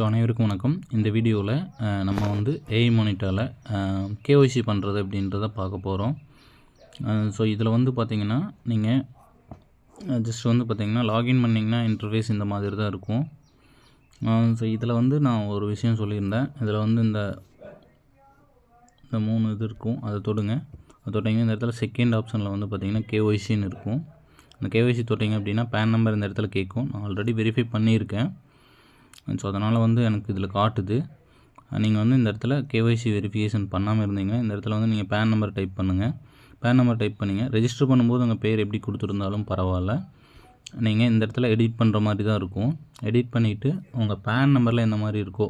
அனைவருக்கும் வணக்கம். இந்த வீடியோவில் நம்ம வந்து ஏஐ மானிட்டரில் கேஒய்சி பண்ணுறது அப்படின்றத பார்க்க போகிறோம். ஸோ இதில் வந்து பார்த்திங்கன்னா நீங்கள் ஜஸ்ட் வந்து பார்த்திங்கன்னா லாகின் பண்ணிங்கன்னா இன்டர்ஃபேஸ் இந்த மாதிரி தான் இருக்கும். ஸோ இதில் வந்து நான் ஒரு விஷயம் சொல்லியிருந்தேன். இதில் வந்து இந்த 3 இது இருக்கும், அதை தொடுங்க. அது தொட்டிங்கன்னா இந்த இடத்துல செகண்ட் ஆப்ஷனில் வந்து பார்த்திங்கன்னா கேஒய்சின்னு இருக்கும். அந்த கேஒய்சி தொட்டிங்க அப்படின்னா பேன் நம்பர் இந்த இடத்துல கேட்கும். நான் ஆல்ரெடி வெரிஃபை பண்ணியிருக்கேன். ஸோ அதனால் வந்து எனக்கு இதில் காட்டுது. நீங்கள் வந்து இந்த இடத்துல கேஒய்சி வெரிஃபிகேஷன் பண்ணாமல் இருந்தீங்க, இந்த இடத்துல வந்து நீங்கள் பேன் நம்பர் டைப் பண்ணுங்கள். பேன் நம்பர் டைப் பண்ணிங்க. ரெஜிஸ்டர் பண்ணும்போது உங்கள் பேர் எப்படி கொடுத்துருந்தாலும் பரவாயில்ல. நீங்கள் இந்த இடத்துல எடிட் பண்ணுற மாதிரி தான் இருக்கும். எடிட் பண்ணிவிட்டு உங்கள் பேன் நம்பரில் எந்த மாதிரி இருக்கோ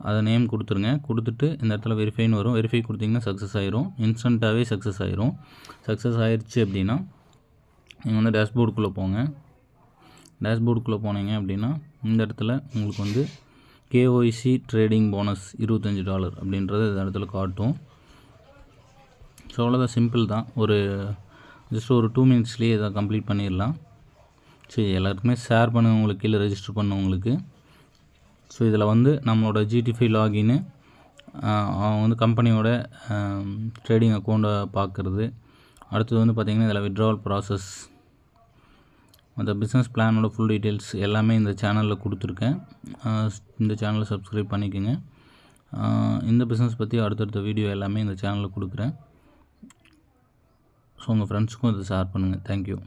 அதை நேம் கொடுத்துருங்க. கொடுத்துட்டு இந்த இடத்துல வெரிஃபைன்னு வரும். வெரிஃபை கொடுத்திங்கன்னா சக்ஸஸ் ஆயிரும். இன்ஸ்டண்ட்டாகவே சக்ஸஸ் ஆயிரும். சக்ஸஸ் ஆயிடுச்சு அப்படின்னா நீங்கள் வந்து டேஷ்போர்டுக்குள்ளே போங்க. டேஷ்போர்டுக்குள்ளே போனீங்க அப்படின்னா இந்த இடத்துல உங்களுக்கு வந்து கேஒய்சி ட்ரேடிங் போனஸ் $25 அப்படின்றது இந்த இடத்துல காட்டும். ஸோ அவ்வளோதான், சிம்பிள் தான். ஜஸ்ட் ஒரு 2 மினிட்ஸ்லேயே இதை கம்ப்ளீட் பண்ணிடலாம். சரி, எல்லாருக்குமே ஷேர் பண்ணுவவங்களுக்கு, கீழே ரெஜிஸ்டர் பண்ணவங்களுக்கு. ஸோ இதில் வந்து நம்மளோட GT5 லாகின்னு அவங்க வந்து கம்பெனியோட ட்ரேடிங் அக்கௌண்ட்டை பார்க்குறது. அடுத்தது வந்து பார்த்திங்கன்னா இதில் வித்ட்ராவல் ப்ராசஸ், அந்த பிஸ்னஸ் பிளானோட ஃபுல் டீட்டெயில்ஸ் எல்லாமே இந்த சேனலில் கொடுத்துருக்கேன். இந்த சேனலை சப்ஸ்கிரைப் பண்ணிக்கோங்க. இந்த பிஸ்னஸ் பற்றி அடுத்தடுத்த வீடியோ எல்லாமே இந்த சேனலில் கொடுக்குறேன். ஸோ உங்கள் ஃப்ரெண்ட்ஸுக்கும் இதை ஷேர் பண்ணுங்கள். தேங்க்யூ.